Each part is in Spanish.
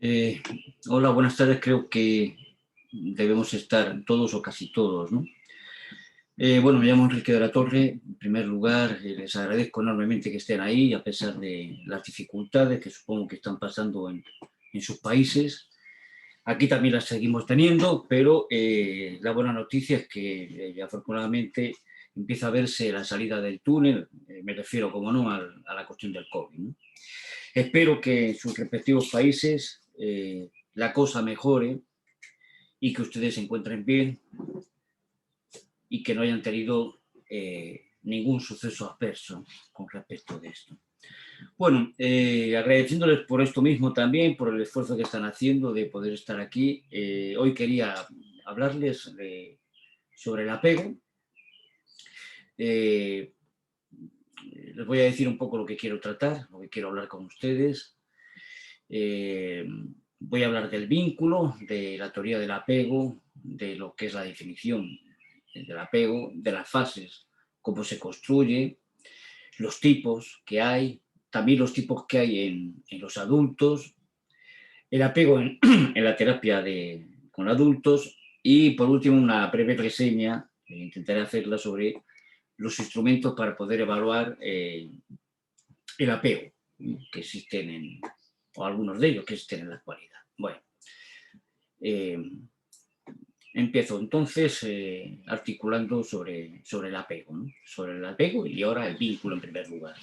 Eh, Hola, buenas tardes. Creo que debemos estar todos o casi todos, ¿no? Bueno, me llamo Enrique de la Torre. En primer lugar, les agradezco enormemente que estén ahí, a pesar de las dificultades que supongo que están pasando en sus países. Aquí también las seguimos teniendo, pero la buena noticia es que afortunadamente empieza a verse la salida del túnel. Me refiero, como no, a la cuestión del COVID, ¿no? Espero que en sus respectivos países la cosa mejore y que ustedes se encuentren bien y que no hayan tenido ningún suceso adverso con respecto de esto. Bueno, agradeciéndoles por esto mismo también, por el esfuerzo que están haciendo de poder estar aquí. Hoy quería hablarles sobre el apego. Eh, Les voy a decir un poco lo que quiero tratar, lo que quiero hablar con ustedes. Eh, Voy a hablar del vínculo, de la teoría del apego, de lo que es la definición del apego, de las fases, cómo se construye, los tipos que hay, también los tipos que hay en los adultos, el apego en la terapia con adultos y por último una breve reseña, intentaré hacerla sobre los instrumentos para poder evaluar el apego que existen o algunos de ellos que existen en la actualidad. Bueno, eh, empiezo entonces articulando sobre el apego, ¿no? Sobre el apego y ahora el vínculo en primer lugar.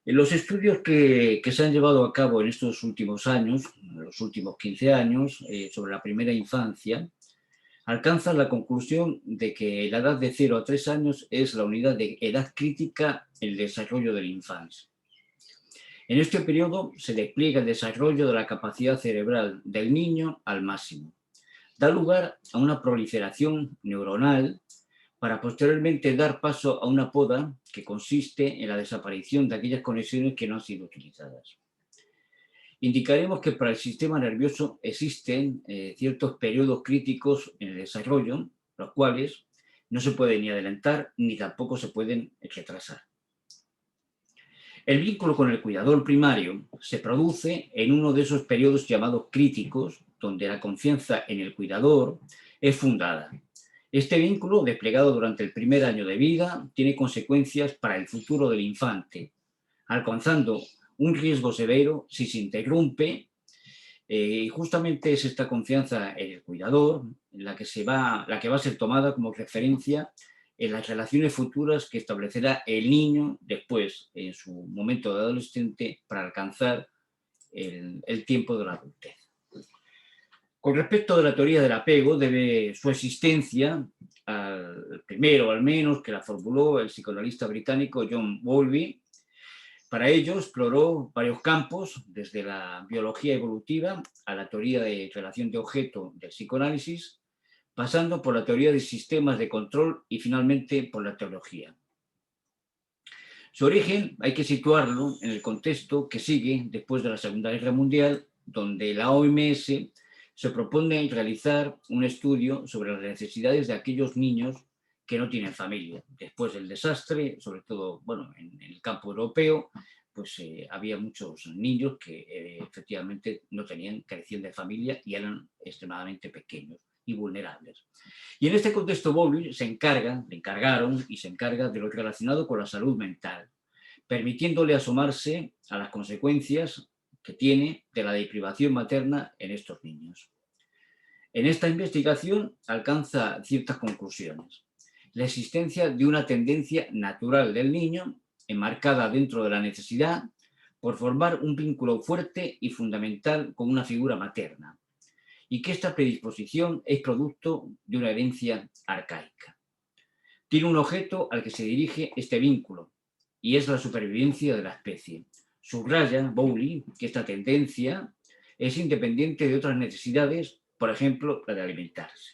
En los estudios que se han llevado a cabo en estos últimos años, en los últimos 15 años, sobre la primera infancia, alcanzan la conclusión de que la edad de 0 a 3 años es la unidad de edad crítica en el desarrollo de la infancia. En este periodo se despliega el desarrollo de la capacidad cerebral del niño al máximo. Da lugar a una proliferación neuronal para posteriormente dar paso a una poda que consiste en la desaparición de aquellas conexiones que no han sido utilizadas. Indicaremos que para el sistema nervioso existen ciertos periodos críticos en el desarrollo, los cuales no se pueden ni adelantar ni tampoco se pueden retrasar. El vínculo con el cuidador primario se produce en uno de esos periodos llamados críticos, donde la confianza en el cuidador es fundada. Este vínculo, desplegado durante el primer año de vida, tiene consecuencias para el futuro del infante, alcanzando un riesgo severo si se interrumpe. Y justamente es esta confianza en el cuidador la que va a ser tomada como referencia en las relaciones futuras que establecerá el niño después, en su momento de adolescente, para alcanzar el tiempo de la adultez. Con respecto de la teoría del apego, debe su existencia al primero, al menos, que la formuló el psicoanalista británico John Bowlby. Para ello exploró varios campos, desde la biología evolutiva a la teoría de relación de objeto del psicoanálisis, pasando por la teoría de sistemas de control y finalmente por la teología. Su origen hay que situarlo en el contexto que sigue después de la Segunda Guerra Mundial, donde la OMS se propone realizar un estudio sobre las necesidades de aquellos niños que no tienen familia. Después del desastre, sobre todo bueno, en el campo europeo, pues había muchos niños que efectivamente no tenían, carecían de familia y eran extremadamente pequeños y vulnerables. Y en este contexto, Bowlby le encargaron y se encarga de lo relacionado con la salud mental, permitiéndole asomarse a las consecuencias que tiene de la deprivación materna en estos niños. En esta investigación alcanza ciertas conclusiones. La existencia de una tendencia natural del niño, enmarcada dentro de la necesidad, por formar un vínculo fuerte y fundamental con una figura materna, y que esta predisposición es producto de una herencia arcaica. Tiene un objeto al que se dirige este vínculo, y es la supervivencia de la especie. Subraya Bowlby que esta tendencia es independiente de otras necesidades, por ejemplo, la de alimentarse.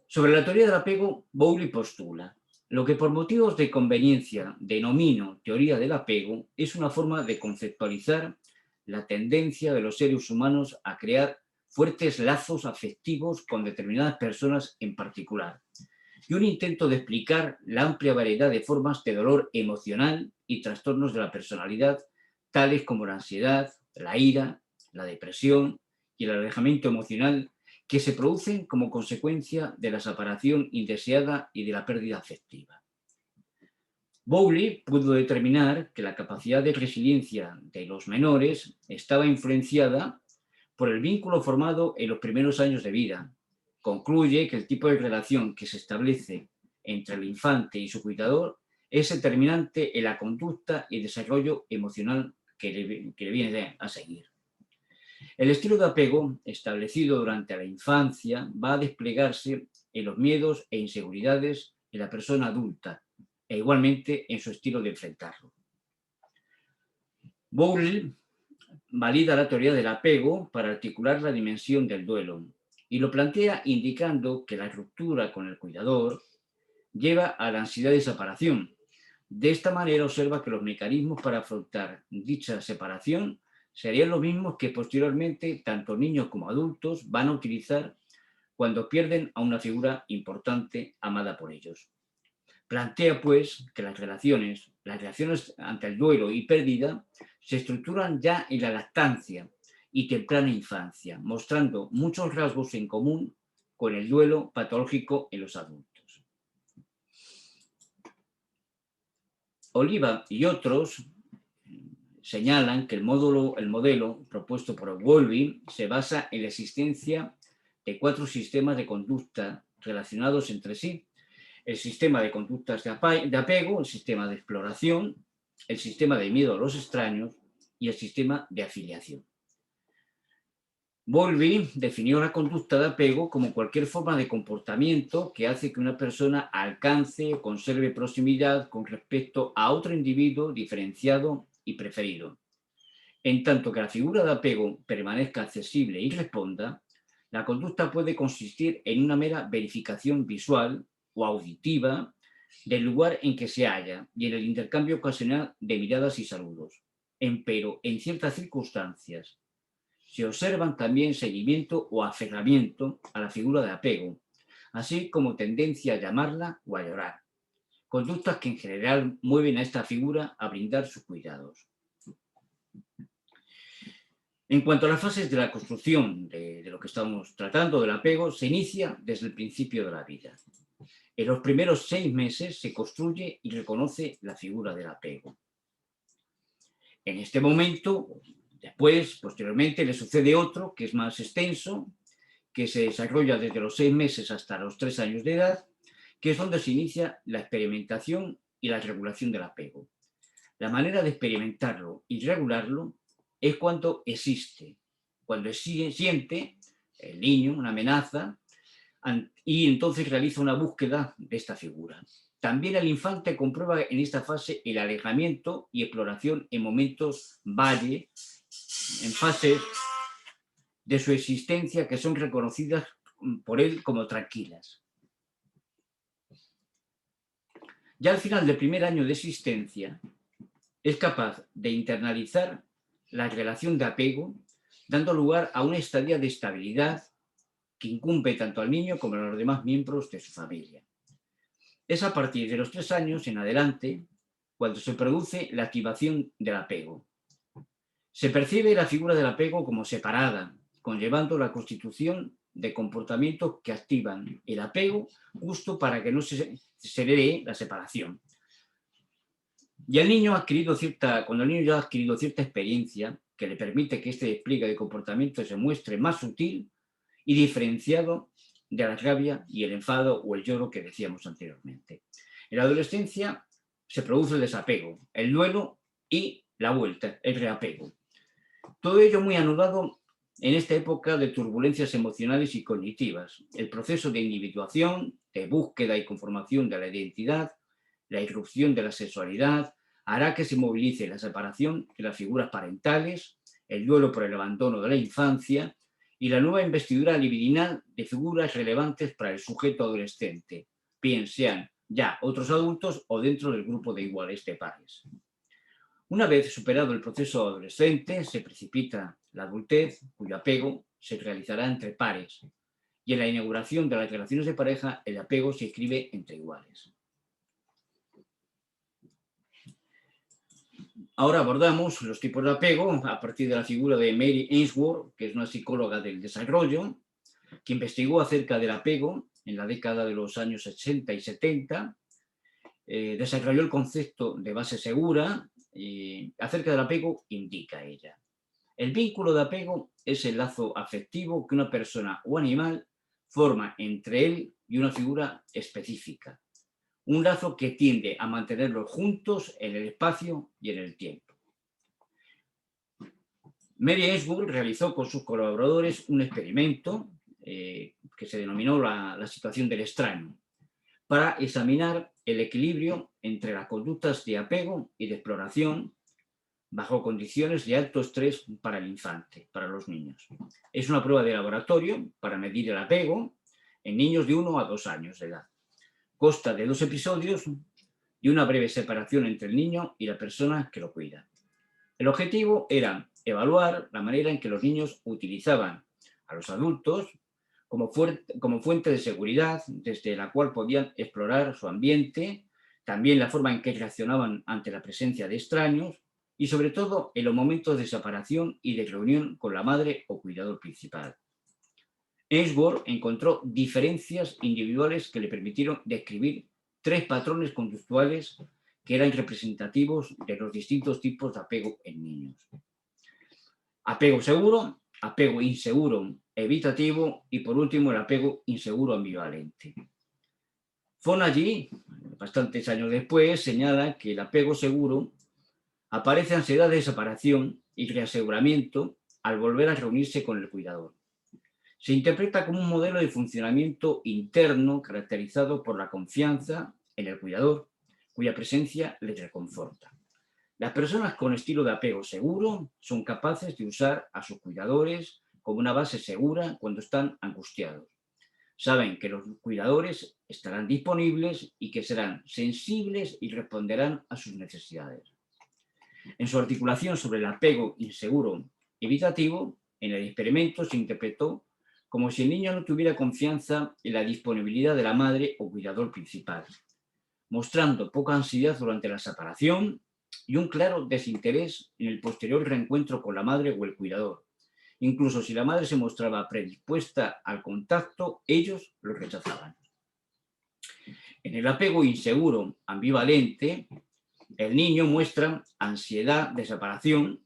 Sobre la teoría del apego, Bowlby postula: lo que por motivos de conveniencia denomino teoría del apego es una forma de conceptualizar la tendencia de los seres humanos a crear fuertes lazos afectivos con determinadas personas en particular, y un intento de explicar la amplia variedad de formas de dolor emocional y trastornos de la personalidad, tales como la ansiedad, la ira, la depresión y el alejamiento emocional que se producen como consecuencia de la separación indeseada y de la pérdida afectiva. Bowley pudo determinar que la capacidad de resiliencia de los menores estaba influenciada por el vínculo formado en los primeros años de vida. Concluye que el tipo de relación que se establece entre el infante y su cuidador es determinante en la conducta y desarrollo emocional que le viene a seguir. El estilo de apego establecido durante la infancia va a desplegarse en los miedos e inseguridades de la persona adulta e igualmente en su estilo de enfrentarlo. Bowley valida la teoría del apego para articular la dimensión del duelo y lo plantea indicando que la ruptura con el cuidador lleva a la ansiedad de separación. De esta manera observa que los mecanismos para afrontar dicha separación serían los mismos que posteriormente tanto niños como adultos van a utilizar cuando pierden a una figura importante amada por ellos. Plantea, pues, que las reacciones ante el duelo y pérdida se estructuran ya en la lactancia y temprana infancia, mostrando muchos rasgos en común con el duelo patológico en los adultos. Oliva y otros señalan que el modelo propuesto por Bowlby se basa en la existencia de 4 sistemas de conducta relacionados entre sí: el sistema de conductas de apego, el sistema de exploración, el sistema de miedo a los extraños y el sistema de afiliación. Bowlby definió la conducta de apego como cualquier forma de comportamiento que hace que una persona alcance o conserve proximidad con respecto a otro individuo diferenciado y preferido. En tanto que la figura de apego permanezca accesible y responda, la conducta puede consistir en una mera verificación visual o auditiva del lugar en que se halla y en el intercambio ocasional de miradas y saludos. Pero en ciertas circunstancias se observan también seguimiento o aferramiento a la figura de apego, así como tendencia a llamarla o a llorar. Conductas que en general mueven a esta figura a brindar sus cuidados. En cuanto a las fases de la construcción de lo que estamos tratando, del apego, se inicia desde el principio de la vida. En los primeros 6 meses se construye y reconoce la figura del apego. En este momento, después, posteriormente, le sucede otro que es más extenso, que se desarrolla desde los 6 meses hasta los 3 años de edad, que es donde se inicia la experimentación y la regulación del apego. La manera de experimentarlo y regularlo es cuando existe, cuando siente el niño una amenaza y entonces realiza una búsqueda de esta figura. También el infante comprueba en esta fase el alejamiento y exploración en momentos valle, en fases de su existencia que son reconocidas por él como tranquilas. Ya al final del primer año de existencia, es capaz de internalizar la relación de apego, dando lugar a una estadía de estabilidad que incumbe tanto al niño como a los demás miembros de su familia. Es a partir de los 3 años en adelante cuando se produce la activación del apego. Se percibe la figura del apego como separada, conllevando la constitución de comportamientos que activan el apego justo para que no se dé la separación. Y el niño cuando el niño ya ha adquirido cierta experiencia que le permite que este despliegue de comportamiento se muestre más sutil y diferenciado de la rabia y el enfado o el lloro que decíamos anteriormente. En la adolescencia se produce el desapego, el duelo y la vuelta, el reapego. Todo ello muy anudado en esta época de turbulencias emocionales y cognitivas. El proceso de individuación, de búsqueda y conformación de la identidad, la irrupción de la sexualidad, hará que se movilice la separación de las figuras parentales, el duelo por el abandono de la infancia y la nueva investidura libidinal de figuras relevantes para el sujeto adolescente, bien sean ya otros adultos o dentro del grupo de iguales de pares. Una vez superado el proceso adolescente, se precipita la adultez, cuyo apego se realizará entre pares, y en la inauguración de las relaciones de pareja, el apego se inscribe entre iguales. Ahora abordamos los tipos de apego a partir de la figura de Mary Ainsworth, que es una psicóloga del desarrollo, que investigó acerca del apego en la década de los años 60 y 70, desarrolló el concepto de base segura y acerca del apego indica ella. El vínculo de apego es el lazo afectivo que una persona o animal forma entre él y una figura específica. Un lazo que tiende a mantenerlos juntos en el espacio y en el tiempo. Mary Ainsworth realizó con sus colaboradores un experimento que se denominó la situación del extraño, para examinar el equilibrio entre las conductas de apego y de exploración bajo condiciones de alto estrés para el infante, para los niños. Es una prueba de laboratorio para medir el apego en niños de 1 a 2 años de edad. Consta de 2 episodios y una breve separación entre el niño y la persona que lo cuida. El objetivo era evaluar la manera en que los niños utilizaban a los adultos como fuente de seguridad desde la cual podían explorar su ambiente, también la forma en que reaccionaban ante la presencia de extraños y sobre todo en los momentos de separación y de reunión con la madre o cuidador principal. Ainsworth encontró diferencias individuales que le permitieron describir 3 patrones conductuales que eran representativos de los distintos tipos de apego en niños. Apego seguro, apego inseguro evitativo y por último el apego inseguro ambivalente. Fonagy, bastantes años después, señala que el apego seguro aparece ansiedad de separación y reaseguramiento al volver a reunirse con el cuidador. Se interpreta como un modelo de funcionamiento interno caracterizado por la confianza en el cuidador, cuya presencia les reconforta. Las personas con estilo de apego seguro son capaces de usar a sus cuidadores como una base segura cuando están angustiados. Saben que los cuidadores estarán disponibles y que serán sensibles y responderán a sus necesidades. En su articulación sobre el apego inseguro evitativo, en el experimento se interpretó como si el niño no tuviera confianza en la disponibilidad de la madre o cuidador principal, mostrando poca ansiedad durante la separación y un claro desinterés en el posterior reencuentro con la madre o el cuidador. Incluso si la madre se mostraba predispuesta al contacto, ellos lo rechazaban. En el apego inseguro ambivalente, el niño muestra ansiedad de separación,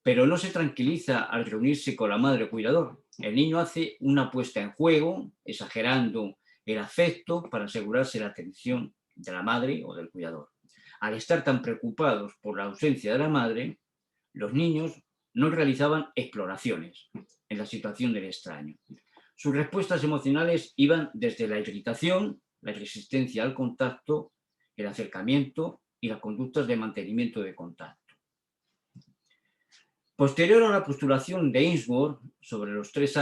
pero no se tranquiliza al reunirse con la madre o cuidador. El niño hace una puesta en juego, exagerando el afecto para asegurarse la atención de la madre o del cuidador. Al estar tan preocupados por la ausencia de la madre, los niños no realizaban exploraciones en la situación del extraño. Sus respuestas emocionales iban desde la irritación, la resistencia al contacto, el acercamiento y las conductas de mantenimiento de contacto. Posterior a la postulación de Ainsworth sobre los 3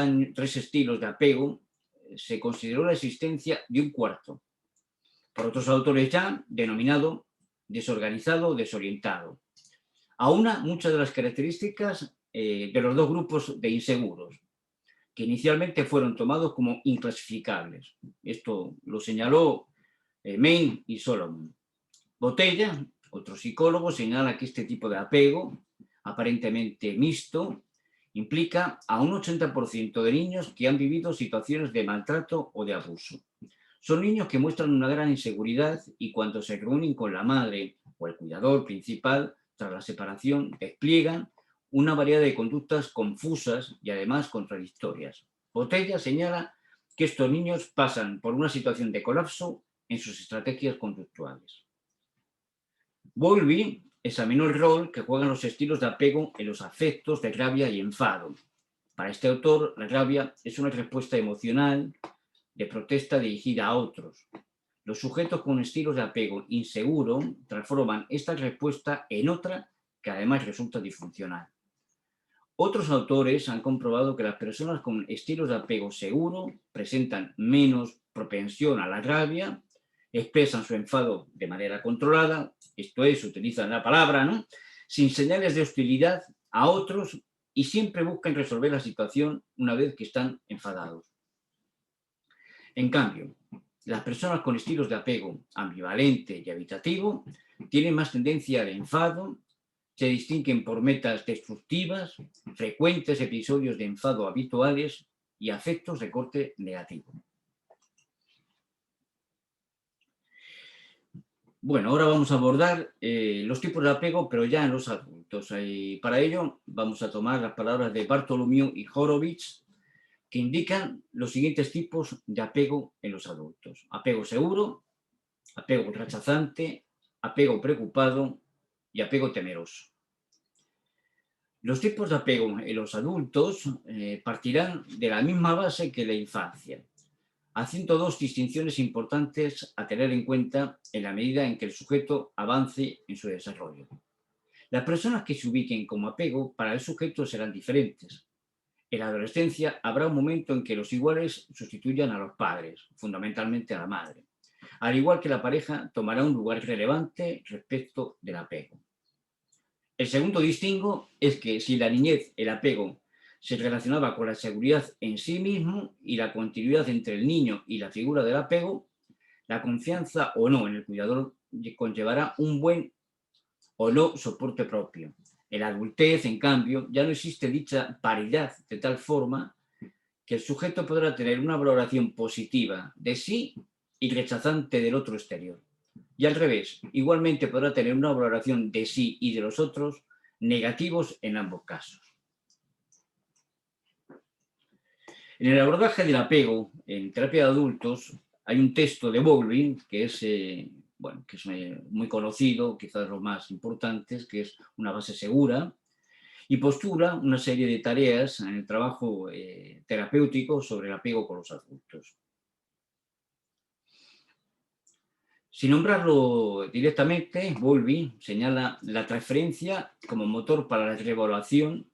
estilos de apego, se consideró la existencia de un cuarto, por otros autores ya denominado desorganizado o desorientado. Aúna muchas de las características de los 2 grupos de inseguros, que inicialmente fueron tomados como inclasificables. Esto lo señaló Main y Solomon. Botella, otro psicólogo, señala que este tipo de apego, aparentemente mixto, implica a un 80% de niños que han vivido situaciones de maltrato o de abuso. Son niños que muestran una gran inseguridad y cuando se reúnen con la madre o el cuidador principal tras la separación despliegan una variedad de conductas confusas y además contradictorias. Botella señala que estos niños pasan por una situación de colapso en sus estrategias conductuales. Bowlby examinó el rol que juegan los estilos de apego en los afectos de rabia y enfado. Para este autor, la rabia es una respuesta emocional de protesta dirigida a otros. Los sujetos con estilos de apego inseguro transforman esta respuesta en otra que además resulta disfuncional. Otros autores han comprobado que las personas con estilos de apego seguro presentan menos propensión a la rabia, expresan su enfado de manera controlada, esto es, utilizan la palabra, ¿no?, sin señales de hostilidad a otros y siempre buscan resolver la situación una vez que están enfadados. En cambio, las personas con estilos de apego ambivalente y evitativo tienen más tendencia al enfado, se distinguen por metas destructivas, frecuentes episodios de enfado habituales y afectos de corte negativo. Bueno, ahora vamos a abordar los tipos de apego, pero ya en los adultos. Para ello vamos a tomar las palabras de Bartholomew y Horowitz, que indican los siguientes tipos de apego en los adultos: apego seguro, apego rechazante, apego preocupado y apego temeroso. Los tipos de apego en los adultos partirán de la misma base que la infancia, haciendo dos distinciones importantes a tener en cuenta en la medida en que el sujeto avance en su desarrollo. Las personas que se ubiquen como apego para el sujeto serán diferentes. En la adolescencia habrá un momento en que los iguales sustituyan a los padres, fundamentalmente a la madre, al igual que la pareja tomará un lugar relevante respecto del apego. El segundo distingo es que si en la niñez el apego se relacionaba con la seguridad en sí mismo y la continuidad entre el niño y la figura del apego, la confianza o no en el cuidador conllevará un buen o no soporte propio. En la adultez, en cambio, ya no existe dicha paridad, de tal forma que el sujeto podrá tener una valoración positiva de sí y rechazante del otro exterior. Y al revés, igualmente podrá tener una valoración de sí y de los otros negativos en ambos casos. En el abordaje del apego en terapia de adultos hay un texto de Bowlby que es muy conocido, quizás de los más importantes, que es Una base segura, y postula una serie de tareas en el trabajo terapéutico sobre el apego con los adultos. Sin nombrarlo directamente, Bowlby señala la transferencia como motor para la reevaluación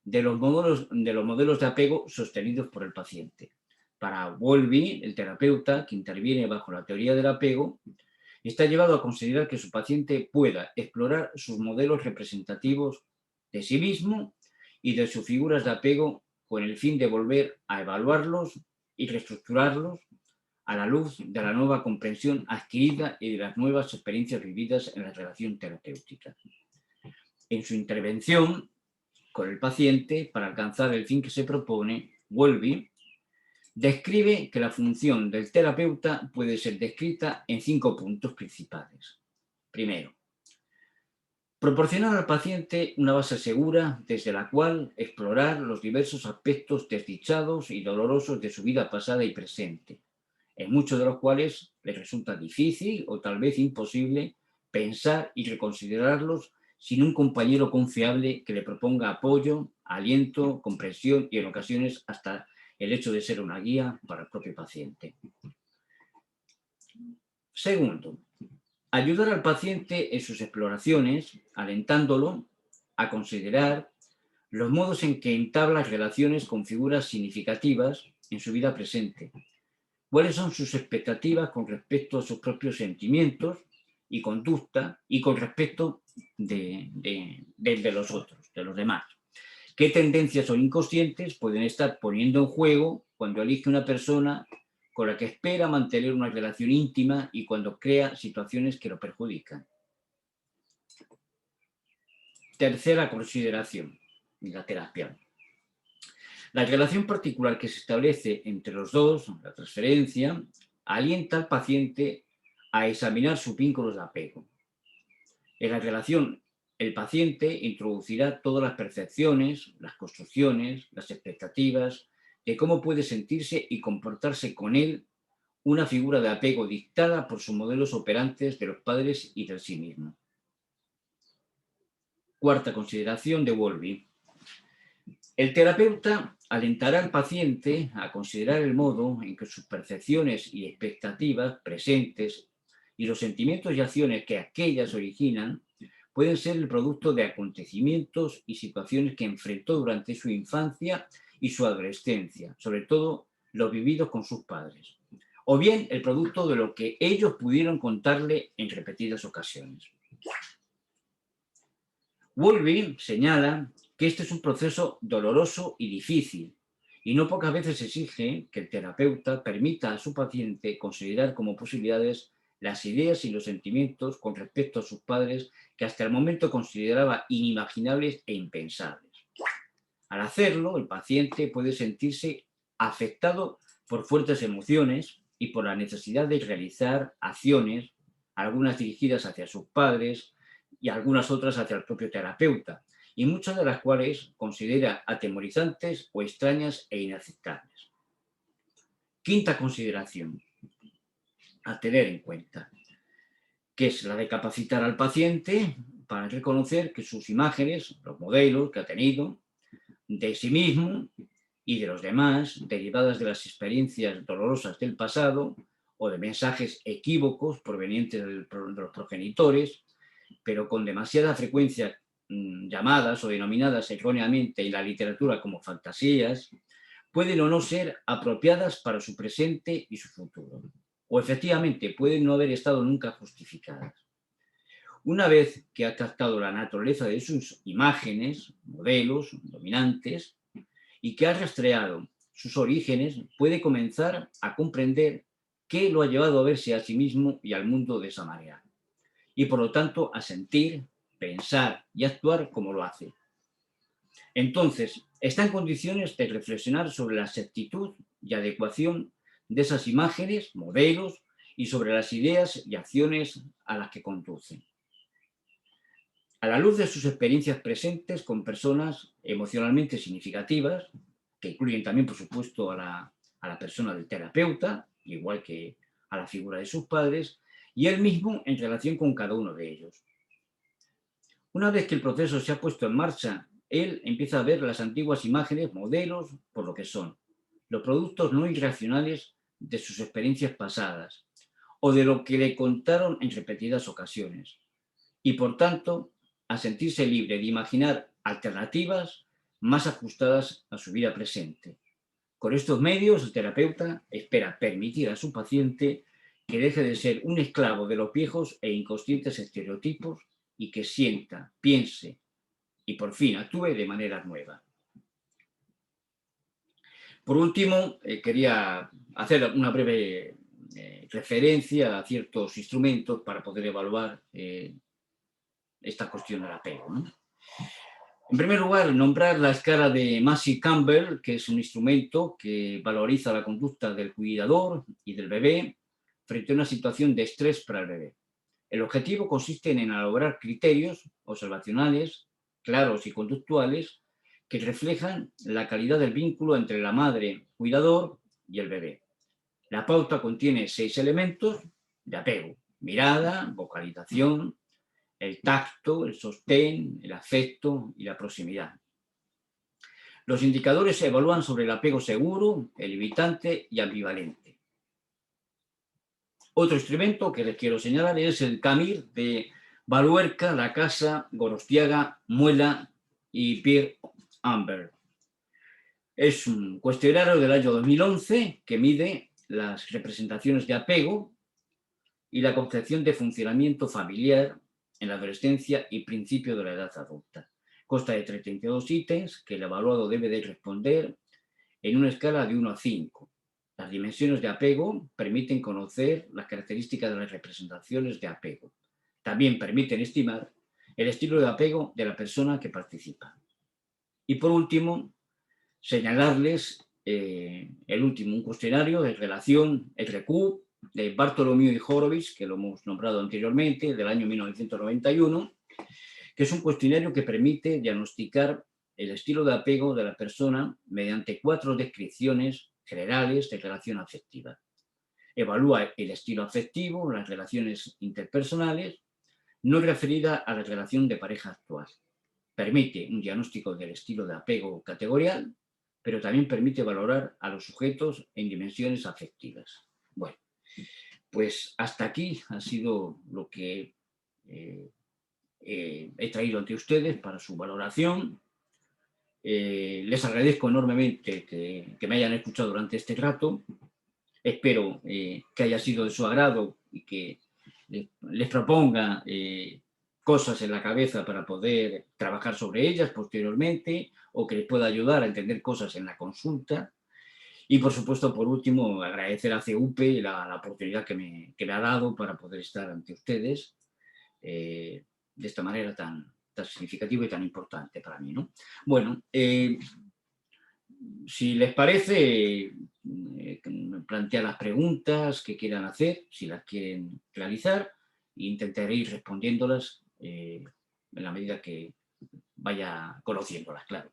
de los modelos de apego sostenidos por el paciente. Para Bowlby, el terapeuta que interviene bajo la teoría del apego está llevado a considerar que su paciente pueda explorar sus modelos representativos de sí mismo y de sus figuras de apego con el fin de volver a evaluarlos y reestructurarlos a la luz de la nueva comprensión adquirida y de las nuevas experiencias vividas en la relación terapéutica. En su intervención con el paciente, para alcanzar el fin que se propone, Bowlby describe que la función del terapeuta puede ser descrita en 5 puntos principales. Primero, proporcionar al paciente una base segura desde la cual explorar los diversos aspectos desdichados y dolorosos de su vida pasada y presente, en muchos de los cuales les resulta difícil o tal vez imposible pensar y reconsiderarlos sin un compañero confiable que le proponga apoyo, aliento, comprensión y en ocasiones hasta el hecho de ser una guía para el propio paciente. Segundo, ayudar al paciente en sus exploraciones, alentándolo a considerar los modos en que entabla relaciones con figuras significativas en su vida presente, cuáles son sus expectativas con respecto a sus propios sentimientos y conducta y con respecto de los otros, de los demás. ¿Qué tendencias o inconscientes pueden estar poniendo en juego cuando elige una persona con la que espera mantener una relación íntima y cuando crea situaciones que lo perjudican? Tercera consideración, la terapia. La relación particular que se establece entre los dos, la transferencia, alienta al paciente a examinar sus vínculos de apego. En la relación, el paciente introducirá todas las percepciones, las construcciones, las expectativas de cómo puede sentirse y comportarse con él una figura de apego dictada por sus modelos operantes de los padres y del sí mismo. Cuarta consideración de Bowlby. El terapeuta alentará al paciente a considerar el modo en que sus percepciones y expectativas presentes y los sentimientos y acciones que aquellas originan pueden ser el producto de acontecimientos y situaciones que enfrentó durante su infancia y su adolescencia, sobre todo los vividos con sus padres, o bien el producto de lo que ellos pudieron contarle en repetidas ocasiones. Bowlby señala que este es un proceso doloroso y difícil, y no pocas veces exige que el terapeuta permita a su paciente considerar como posibilidades las ideas y los sentimientos con respecto a sus padres que hasta el momento consideraba inimaginables e impensables. Al hacerlo, el paciente puede sentirse afectado por fuertes emociones y por la necesidad de realizar acciones, algunas dirigidas hacia sus padres y algunas otras hacia el propio terapeuta, y muchas de las cuales considera atemorizantes o extrañas e inaceptables. Quinta consideración a tener en cuenta, que es la de capacitar al paciente para reconocer que sus imágenes, los modelos que ha tenido de sí mismo y de los demás, derivadas de las experiencias dolorosas del pasado o de mensajes equívocos provenientes de los progenitores, pero con demasiada frecuencia llamadas o denominadas erróneamente en la literatura como fantasías, pueden o no ser apropiadas para su presente y su futuro, o efectivamente pueden no haber estado nunca justificadas. Una vez que ha captado la naturaleza de sus imágenes, modelos, dominantes, y que ha rastreado sus orígenes, puede comenzar a comprender qué lo ha llevado a verse a sí mismo y al mundo de esa manera, y por lo tanto a sentir, pensar y actuar como lo hace. Entonces, está en condiciones de reflexionar sobre la exactitud y adecuación de esas imágenes, modelos y sobre las ideas y acciones a las que conducen. A la luz de sus experiencias presentes con personas emocionalmente significativas, que incluyen también, por supuesto, a la persona del terapeuta, igual que a la figura de sus padres, y él mismo en relación con cada uno de ellos. Una vez que el proceso se ha puesto en marcha, él empieza a ver las antiguas imágenes, modelos, por lo que son, los productos no irracionales de sus experiencias pasadas, o de lo que le contaron en repetidas ocasiones, y por tanto a sentirse libre de imaginar alternativas más ajustadas a su vida presente. Con estos medios, el terapeuta espera permitir a su paciente que deje de ser un esclavo de los viejos e inconscientes estereotipos y que sienta, piense y por fin actúe de manera nueva. Por último, quería hacer una breve referencia a ciertos instrumentos para poder evaluar esta cuestión del apego, ¿no? En primer lugar, nombrar la escala de Massey-Campbell, que es un instrumento que valoriza la conducta del cuidador y del bebé frente a una situación de estrés para el bebé. El objetivo consiste en elaborar criterios observacionales, claros y conductuales que reflejan la calidad del vínculo entre la madre, cuidador y el bebé. La pauta contiene 6 elementos de apego: mirada, vocalización, el tacto, el sostén, el afecto y la proximidad. Los indicadores se evalúan sobre el apego seguro, el evitante y ambivalente. Otro instrumento que les quiero señalar es el CAMIR de Baluerka, Lacasa, Gorostiaga, Muela y Pierre Amber. Es un cuestionario del año 2011 que mide las representaciones de apego y la concepción de funcionamiento familiar en la adolescencia y principio de la edad adulta. Consta de 32 ítems que el evaluado debe de responder en una escala de 1 a 5. Las dimensiones de apego permiten conocer las características de las representaciones de apego. También permiten estimar el estilo de apego de la persona que participa. Y por último, señalarles un cuestionario de relación RQ de Bartholomew y Horowitz, que lo hemos nombrado anteriormente, del año 1991, que es un cuestionario que permite diagnosticar el estilo de apego de la persona mediante 4 descripciones generales de relación afectiva. Evalúa el estilo afectivo, las relaciones interpersonales, no referida a la relación de pareja actual. Permite un diagnóstico del estilo de apego categorial, pero también permite valorar a los sujetos en dimensiones afectivas. Bueno, pues hasta aquí ha sido lo que he traído ante ustedes para su valoración. Les agradezco enormemente que me hayan escuchado durante este rato. Espero que haya sido de su agrado y que les proponga cosas en la cabeza para poder trabajar sobre ellas posteriormente o que les pueda ayudar a entender cosas en la consulta. Y por supuesto, por último, agradecer a CUPE la oportunidad que me ha dado para poder estar ante ustedes de esta manera tan significativa y tan importante para mí, ¿no? Bueno, si les parece, plantear las preguntas que quieran hacer, si las quieren realizar, e intentaré ir respondiéndolas en la medida que vaya conociéndolas, claro.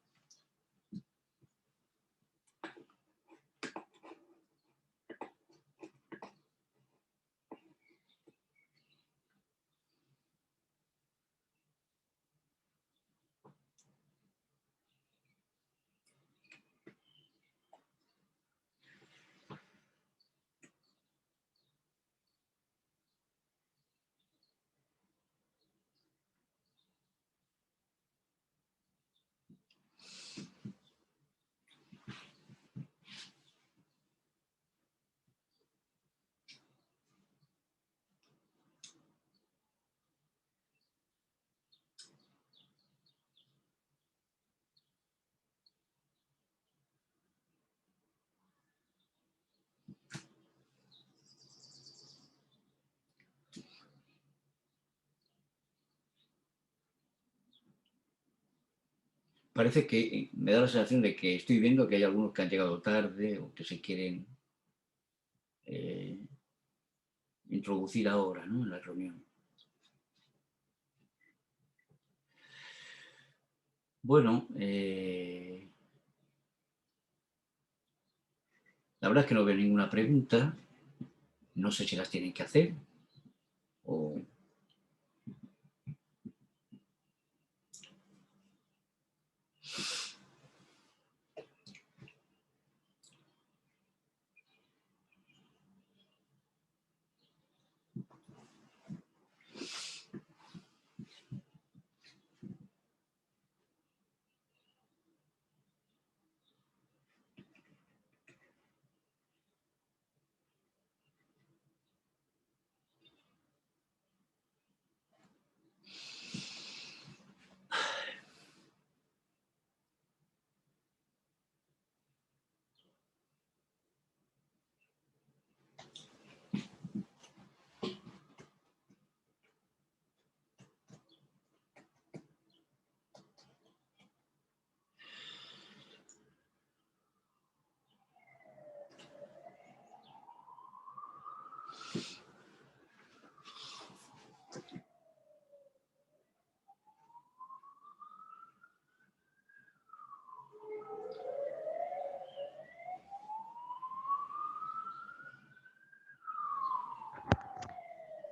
Parece que me da la sensación de que estoy viendo que hay algunos que han llegado tarde o que se quieren eh, introducir ahora, ¿no?, en la reunión. Bueno, la verdad es que no veo ninguna pregunta. No sé si las tienen que hacer o...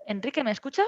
Enrique, ¿me escucha?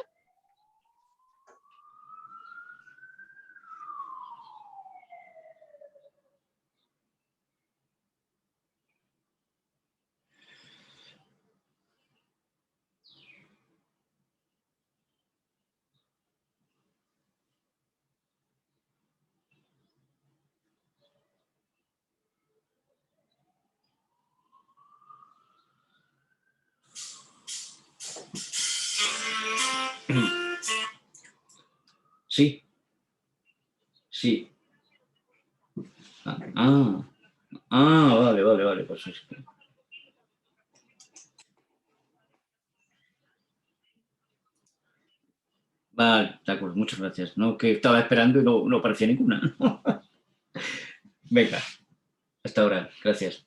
Sí, sí. Vale, vale, vale. Pues es que... Vale, de acuerdo, muchas gracias. No, que estaba esperando y no aparecía ninguna. Venga, hasta ahora. Gracias.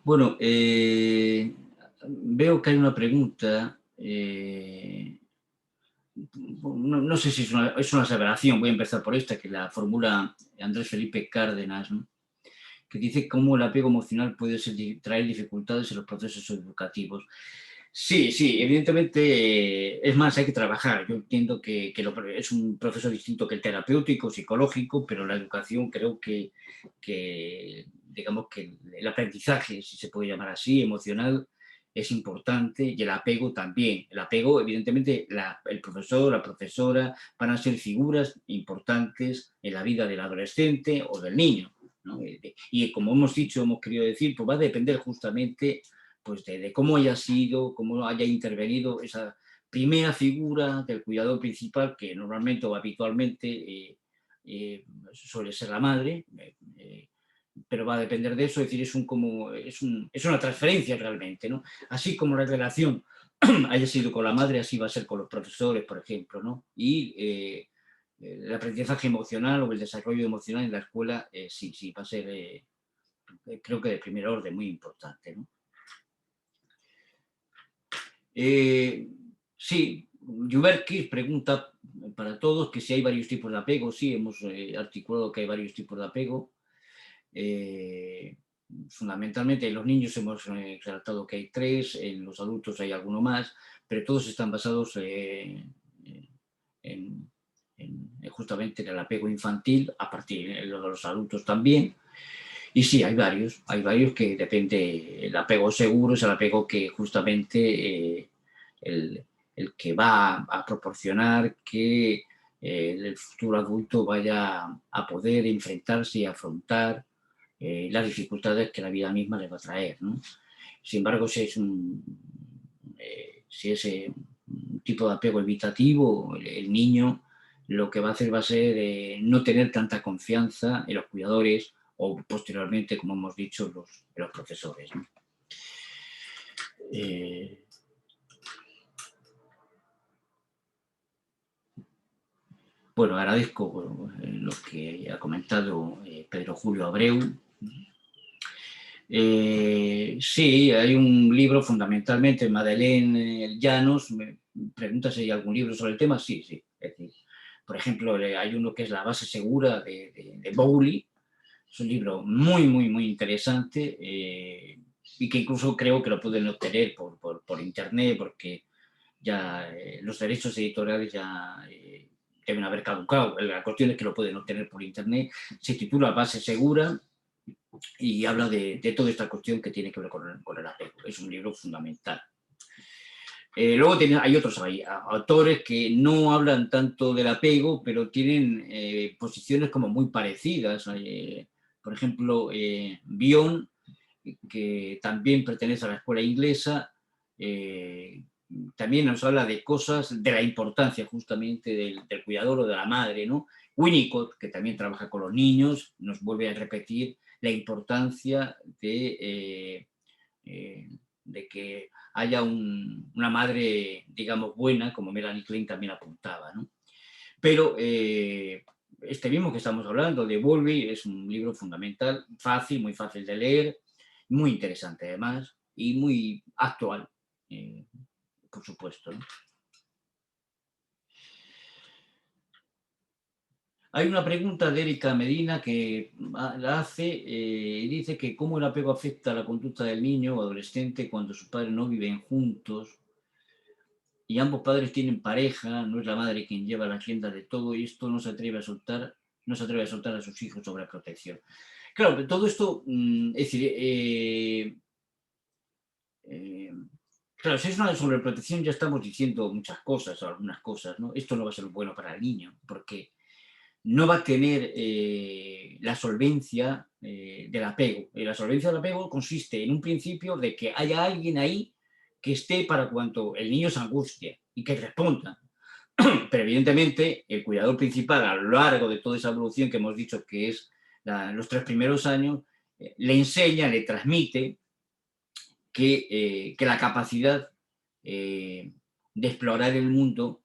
Bueno, veo que hay una pregunta. No sé si es una aseveración, voy a empezar por esta, que la formula Andrés Felipe Cárdenas, ¿no?, que dice cómo el apego emocional puede traer dificultades en los procesos educativos. Sí, sí, evidentemente, es más, hay que trabajar. Yo entiendo que es un proceso distinto que el terapéutico, psicológico, pero la educación creo digamos que el aprendizaje, si se puede llamar así, emocional, es importante y el apego también. El apego, evidentemente, el profesor, la profesora van a ser figuras importantes en la vida del adolescente o del niño, ¿no? Y como hemos dicho, hemos querido decir, pues va a depender justamente pues de cómo haya sido, cómo haya intervenido esa primera figura del cuidador principal, que normalmente o habitualmente suele ser la madre, pero va a depender de eso, es decir, es una transferencia realmente, ¿no? Así como la relación haya sido con la madre, así va a ser con los profesores, por ejemplo, ¿no? Y el aprendizaje emocional o el desarrollo emocional en la escuela, sí, sí, va a ser, creo que de primer orden, muy importante, ¿no? Eh, sí, Yuberkis pregunta para todos que si hay varios tipos de apego. Sí, hemos articulado que hay varios tipos de apego. Eh, Fundamentalmente en los niños hemos tratado que hay tres, en los adultos hay alguno más, pero todos están basados en, justamente en el apego infantil, a partir de los adultos también. Y sí, hay varios que depende, el apego seguro es el apego que justamente el, el que va a proporcionar que el futuro adulto vaya a poder enfrentarse y afrontar las dificultades que la vida misma le va a traer, ¿no? Sin embargo, si es un tipo de apego evitativo, el niño lo que va a hacer va a ser no tener tanta confianza en los cuidadores o posteriormente, como hemos dicho, los profesores, ¿no? Eh, bueno, agradezco lo que ha comentado Pedro Julio Abreu. Sí, hay un libro fundamentalmente, Madeleine Llanos, me pregunta si hay algún libro sobre el tema, sí, sí. Es decir, por ejemplo, hay uno que es La base segura de Bowley, es un libro muy, muy, muy interesante y que incluso creo que lo pueden obtener por internet porque ya los derechos editoriales ya deben haber caducado. La cuestión es que lo pueden obtener por internet. Se titula Base segura y habla de toda esta cuestión que tiene que ver con el apego. Es un libro fundamental. Luego hay otros autores que no hablan tanto del apego, pero tienen posiciones como muy parecidas. Por ejemplo, Bion, que también pertenece a la escuela inglesa, también nos habla de cosas, de la importancia justamente del cuidador o de la madre, ¿no? Winnicott, que también trabaja con los niños, nos vuelve a repetir la importancia de que haya una madre, digamos, buena, como Melanie Klein también apuntaba, ¿no? Pero este mismo que estamos hablando, de Bowlby, es un libro fundamental, fácil, muy fácil de leer, muy interesante además, y muy actual, eh, por supuesto, ¿no? Hay una pregunta de Erika Medina que la hace y dice que cómo el apego afecta a la conducta del niño o adolescente cuando sus padres no viven juntos y ambos padres tienen pareja, no es la madre quien lleva la agenda de todo y esto no se atreve a soltar a sus hijos sobre protección. Claro, todo esto, es decir, eh, claro, si es una sobreprotección ya estamos diciendo muchas cosas o algunas cosas, ¿no? Esto no va a ser bueno para el niño porque no va a tener la solvencia del apego. Y la solvencia del apego consiste en un principio de que haya alguien ahí que esté para cuando el niño se angustie y que responda. Pero evidentemente el cuidador principal a lo largo de toda esa evolución que hemos dicho que es los 3 primeros años, le enseña, le transmite que la capacidad de explorar el mundo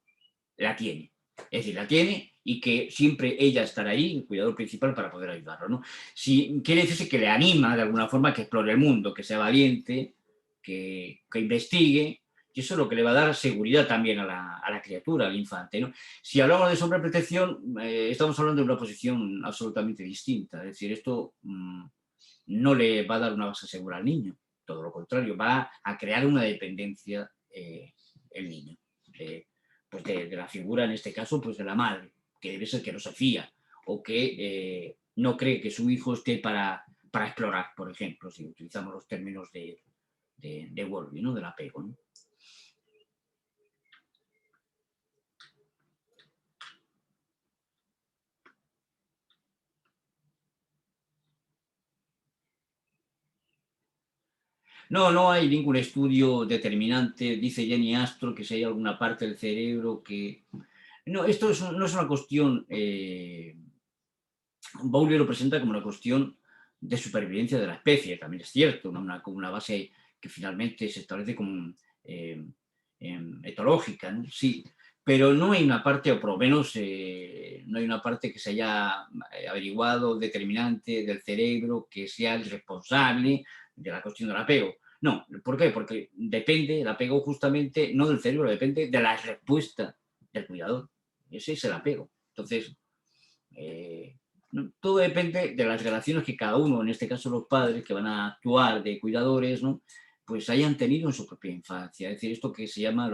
la tiene. Es decir, la tiene y que siempre ella estará ahí, el cuidador principal, para poder ayudarlo, ¿no? Si, quiere decirse que le anima de alguna forma que explore el mundo, que sea valiente, que investigue, y eso es lo que le va a dar seguridad también a la criatura, al infante, ¿no? Si hablamos de sobreprotección, estamos hablando de una posición absolutamente distinta. Es decir, esto no le va a dar una base segura al niño, todo lo contrario, va a crear una dependencia el niño. Pues de la figura, en este caso, pues de la madre, que debe ser que no se fía o que no cree que su hijo esté para explorar, por ejemplo, si utilizamos los términos de Wolby, ¿no? Del apego, ¿no? No, no hay ningún estudio determinante. Dice Jenny Astro que si hay alguna parte del cerebro que... No, esto no es una cuestión... Bowlby lo presenta como una cuestión de supervivencia de la especie, también es cierto, ¿no? Como una base que finalmente se establece como eh, etológica, ¿no? Sí, pero no hay una parte, o por lo menos no hay una parte que se haya averiguado determinante del cerebro que sea el responsable de la cuestión del apego. No, ¿por qué? Porque depende, el apego justamente, no del cerebro, depende de la respuesta del cuidador. Ese es el apego. Entonces, eh, todo depende de las relaciones que cada uno, en este caso los padres que van a actuar de cuidadores, ¿no? Pues hayan tenido en su propia infancia. Es decir, esto que se llama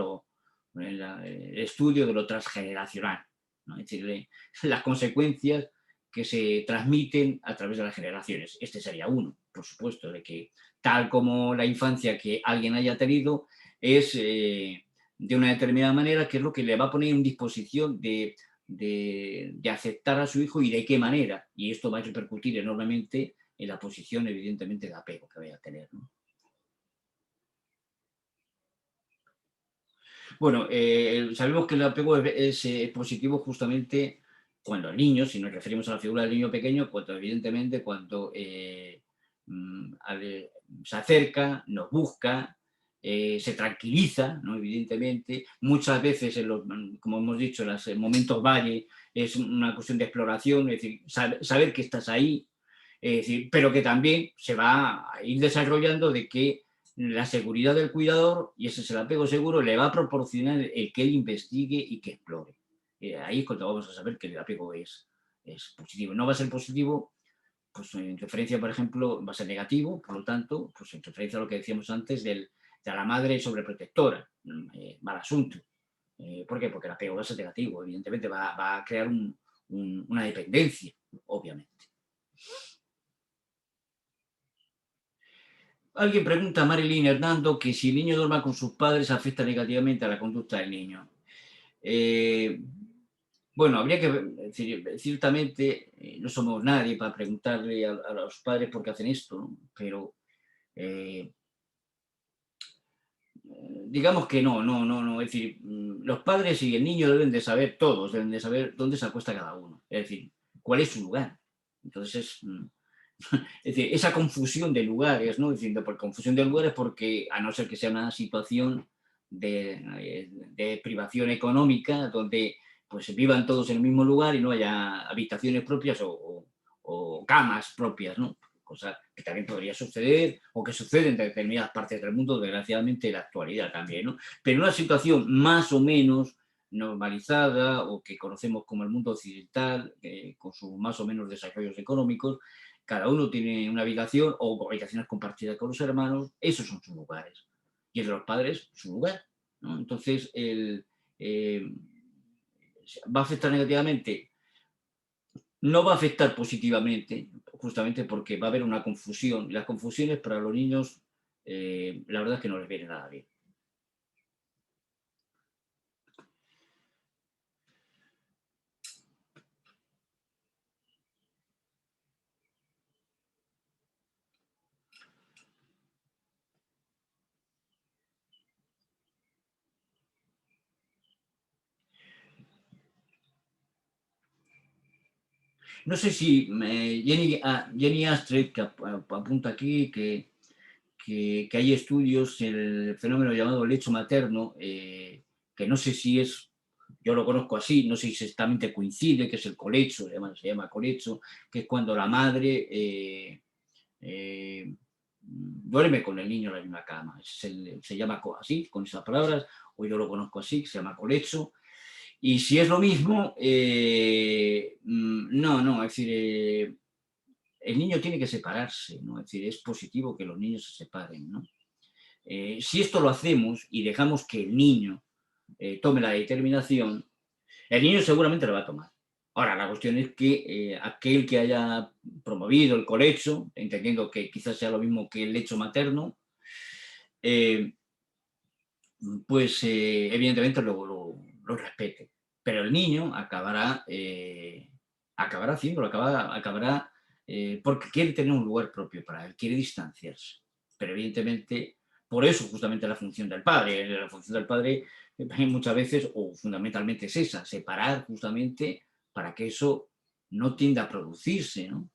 el estudio de lo transgeneracional, ¿no? Es decir, las consecuencias que se transmiten a través de las generaciones. Este sería uno, por supuesto, de que tal como la infancia que alguien haya tenido es de una determinada manera, que es lo que le va a poner en disposición de aceptar a su hijo y de qué manera. Y esto va a repercutir enormemente en la posición, evidentemente, de apego que vaya a tener, ¿no? Bueno, sabemos que el apego es positivo justamente cuando el niño, si nos referimos a la figura del niño pequeño, cuando evidentemente cuando se acerca, nos busca, se tranquiliza, ¿no? Evidentemente. Muchas veces, como hemos dicho, en los momentos valle es una cuestión de exploración, es decir, saber que estás ahí, es decir, pero que también se va a ir desarrollando de que la seguridad del cuidador, y ese es el apego seguro, le va a proporcionar el que él investigue y que explore. Ahí es cuando vamos a saber que el apego es positivo. No va a ser positivo, pues en referencia, por ejemplo, va a ser negativo, por lo tanto, pues en referencia a lo que decíamos antes de la madre sobreprotectora, mal asunto. ¿Por qué? Porque el apego va a ser negativo, evidentemente va a crear una dependencia, obviamente. Alguien pregunta a Marilyn Hernando que si el niño duerma con sus padres afecta negativamente a la conducta del niño. Eh, bueno, habría que decir, ciertamente no somos nadie para preguntarle a los padres por qué hacen esto, ¿no? Pero eh, digamos que no, es decir, los padres y el niño deben de saber, todos deben de saber dónde se acuesta cada uno, es decir, cuál es su lugar. Entonces, es decir, esa confusión de lugares, ¿no? Es decir, por confusión de lugares porque, a no ser que sea una situación de privación económica, donde pues vivan todos en el mismo lugar y no haya habitaciones propias o camas propias, ¿no? Cosa que también podría suceder o que sucede en determinadas partes del mundo, desgraciadamente en la actualidad también, ¿no? Pero en una situación más o menos normalizada o que conocemos como el mundo occidental, con sus más o menos desarrollos económicos, cada uno tiene una habitación o habitaciones compartidas con los hermanos, esos son sus lugares. Y el de los padres, su lugar, ¿no? Entonces, ¿va a afectar negativamente? No va a afectar positivamente, justamente porque va a haber una confusión. Y las confusiones para los niños, la verdad es que no les viene nada bien. No sé si Jenny Astrid, que apunta aquí, que hay estudios en el fenómeno llamado lecho materno, que no sé si es, yo lo conozco así, no sé si exactamente coincide, que es el colecho, se llama colecho, que es cuando la madre duerme con el niño en la misma cama. Se llama así, con esas palabras, o yo lo conozco así, que se llama colecho. Y si es lo mismo, no, es decir, el niño tiene que separarse, ¿no? Es decir, es positivo que los niños se separen, ¿no? Si esto lo hacemos y dejamos que el niño tome la determinación, el niño seguramente lo va a tomar. Ahora, la cuestión es que aquel que haya promovido el colecho, entendiendo que quizás sea lo mismo que el lecho materno, eh, pues evidentemente lo respete. Pero el niño acabará haciéndolo, acabará porque quiere tener un lugar propio para él, quiere distanciarse. pero evidentemente, por eso justamente la función del padre. La función del padre muchas veces, o fundamentalmente es esa, separar justamente para que eso no tienda a producirse, ¿no?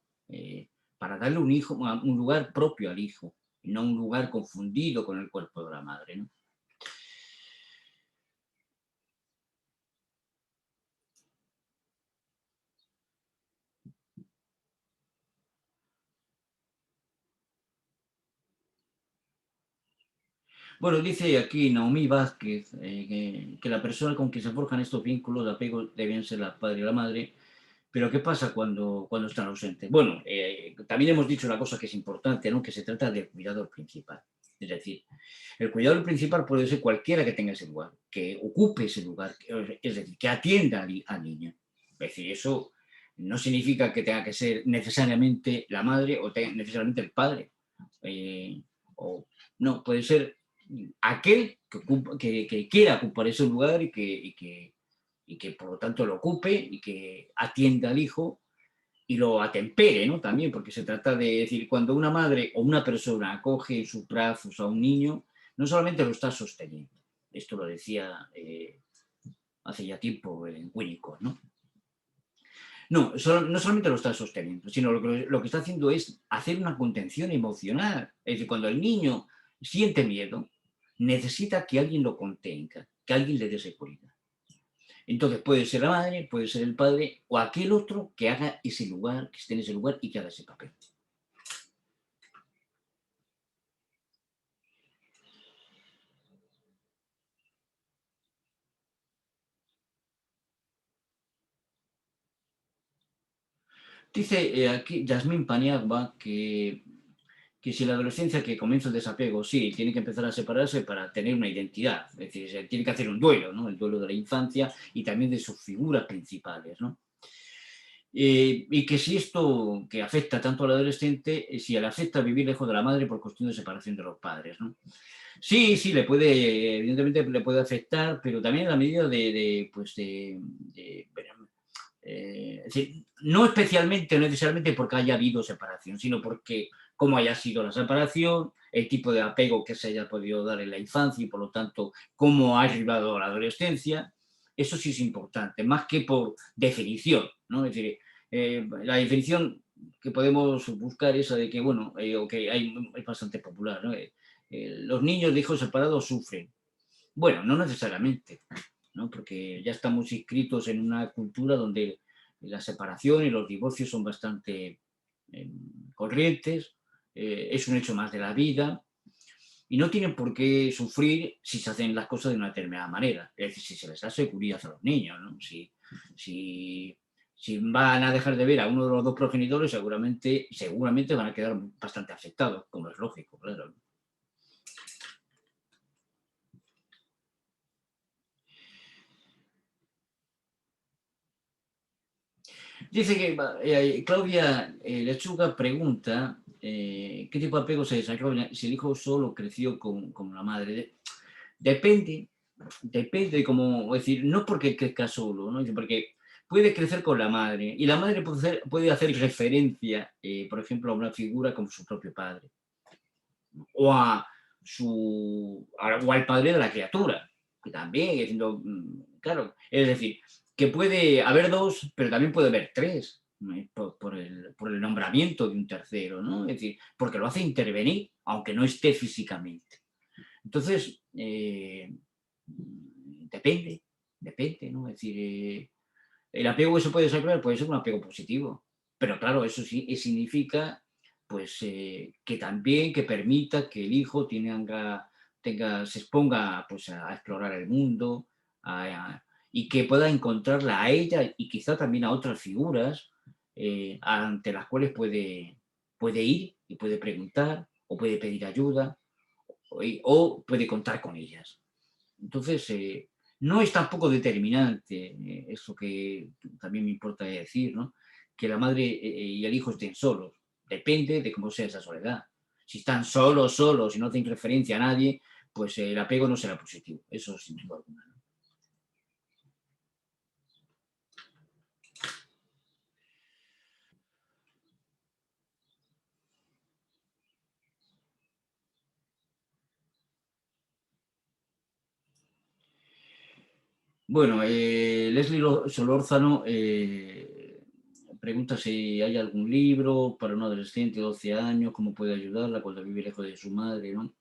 Para darle un lugar propio al hijo, y no un lugar confundido con el cuerpo de la madre, ¿no? Bueno, dice aquí Naomi Vázquez que la persona con quien se forjan estos vínculos de apego deben ser la padre y la madre, pero ¿qué pasa cuando están ausentes? Bueno, también hemos dicho una cosa que es importante, ¿no? Que se trata del cuidado principal. Es decir, el cuidado principal puede ser cualquiera que tenga ese lugar, que ocupe ese lugar, es decir, que atienda al niño. Es decir, eso no significa que tenga que ser necesariamente la madre o necesariamente el padre. Eh, o, no, puede ser aquel que quiera ocupar ese lugar y que por lo tanto lo ocupe y que atienda al hijo y lo atempere, ¿no? También, porque se trata de decir, cuando una madre o una persona acoge en sus brazos a un niño, no solamente lo está sosteniendo, esto lo decía hace ya tiempo en Winnicott, ¿no? No, no solamente lo está sosteniendo, sino lo que está haciendo es hacer una contención emocional. Es decir, cuando el niño siente miedo, necesita que alguien lo contenga, que alguien le dé seguridad. Entonces puede ser la madre, puede ser el padre o aquel otro que haga ese lugar, que esté en ese lugar y que haga ese papel. Dice aquí Yasmín Paniagua que si la adolescencia que comienza el desapego, sí, tiene que empezar a separarse para tener una identidad, es decir, se tiene que hacer un duelo, ¿no? El duelo de la infancia y también de sus figuras principales, ¿no? Y que si esto que afecta tanto al adolescente, si le afecta vivir lejos de la madre por cuestión de separación de los padres, ¿no? Sí, sí, evidentemente le puede afectar, pero también en la medida pues es decir, no especialmente, no necesariamente porque haya habido separación, sino porque cómo haya sido la separación, el tipo de apego que se haya podido dar en la infancia y por lo tanto cómo ha arribado a la adolescencia, eso sí es importante, más que por definición, ¿no? Es decir, la definición que podemos buscar es esa de que, bueno, o que es bastante popular, ¿no? Los niños de hijos separados sufren. Bueno, no necesariamente, ¿no? Porque ya estamos inscritos en una cultura donde la separación y los divorcios son bastante eh, corrientes, es un hecho más de la vida y no tienen por qué sufrir si se hacen las cosas de una determinada manera, es decir, si se les da seguridad a los niños, ¿no? Si, si van a dejar de ver a uno de los dos progenitores, seguramente van a quedar bastante afectados, como es lógico, claro. Dice que Claudia Lechuga pregunta qué tipo de apego se desarrolla si el hijo solo creció con la madre. Depende, depende de cómo, es decir, no porque crezca solo, ¿no? Porque puede crecer con la madre y la madre puede hacer referencia, por ejemplo, a una figura como su propio padre o o al padre de la criatura, que también, claro, es decir, que puede haber dos, pero también puede haber tres, por el nombramiento de un tercero, ¿no? Es decir, porque lo hace intervenir, aunque no esté físicamente. Entonces, depende, ¿no? Es decir, el apego que se puede desarrollar puede ser un apego positivo, pero claro, eso sí significa pues que también que permita que el hijo se exponga pues, a explorar el mundo y que pueda encontrarla a ella y quizá también a otras figuras ante las cuales puede ir y puede preguntar o puede pedir ayuda o puede contar con ellas. Entonces, no es tampoco determinante eso que también me importa decir, ¿no? Que la madre y el hijo estén solos. Depende de cómo sea esa soledad. Si están solos y no hacen referencia a nadie, pues el apego no será positivo. Eso sin duda alguna. Bueno, Leslie Solórzano pregunta si hay algún libro para un adolescente de 12 años, cómo puede ayudarla cuando vive lejos de su madre, ¿no?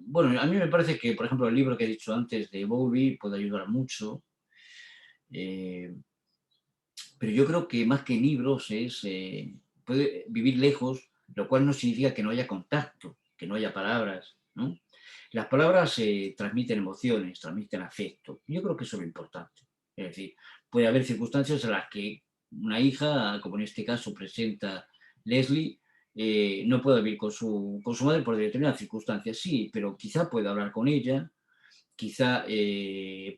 Bueno, a mí me parece que, por ejemplo, el libro que he dicho antes de Bowlby puede ayudar mucho, eh, pero yo creo que más que libros puede vivir lejos, lo cual no significa que no haya contacto, que no haya palabras, ¿no? Las palabras transmiten emociones, transmiten afecto. Yo creo que eso es lo importante. Es decir, puede haber circunstancias en las que una hija, como en este caso presenta Leslie, no puede vivir con su madre por determinadas circunstancias, sí, pero quizá pueda hablar con ella, quizá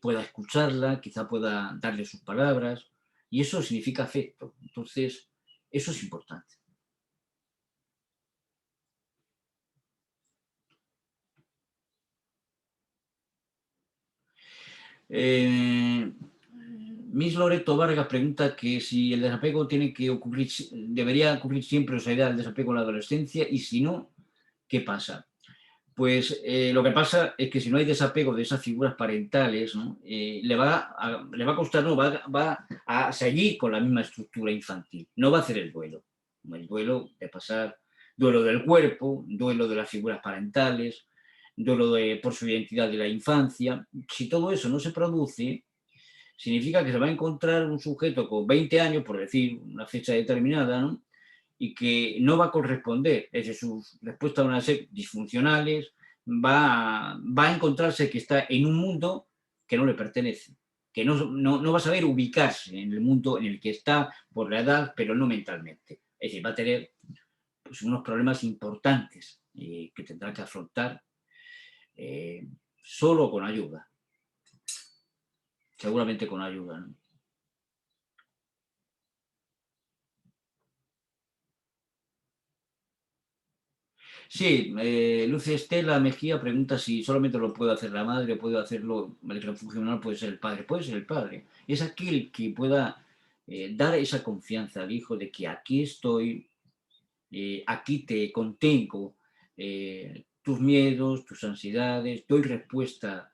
pueda escucharla, quizá pueda darle sus palabras, y eso significa afecto. Entonces, eso es importante. Eh, Miss Loreto Vargas pregunta que si el desapego tiene que ocurrir, debería ocurrir siempre, o sea, el desapego en la adolescencia, y si no, ¿qué pasa? Pues lo que pasa es que si no hay desapego de esas figuras parentales, ¿no? Le va a costar, no, va a seguir con la misma estructura infantil, no va a hacer el duelo de pasar, duelo del cuerpo, duelo de las figuras parentales, por su identidad de la infancia. Si todo eso no se produce, significa que se va a encontrar un sujeto con 20 años, por decir una fecha determinada, ¿no? Y que no va a corresponder, es decir, sus respuestas van a ser disfuncionales, va a encontrarse que está en un mundo que no le pertenece, que no va a saber ubicarse en el mundo en el que está por la edad, pero no mentalmente. Es decir, va a tener pues, unos problemas importantes que tendrá que afrontar eh, solo con ayuda, seguramente con ayuda, ¿no? Sí, Lucy Estela Mejía pregunta si solamente lo puede hacer la madre o puede hacerlo el refugio menor, puede ser el padre. Puede ser el padre. Es aquel que pueda dar esa confianza al hijo de que aquí estoy, aquí te contengo tus miedos, tus ansiedades, doy respuesta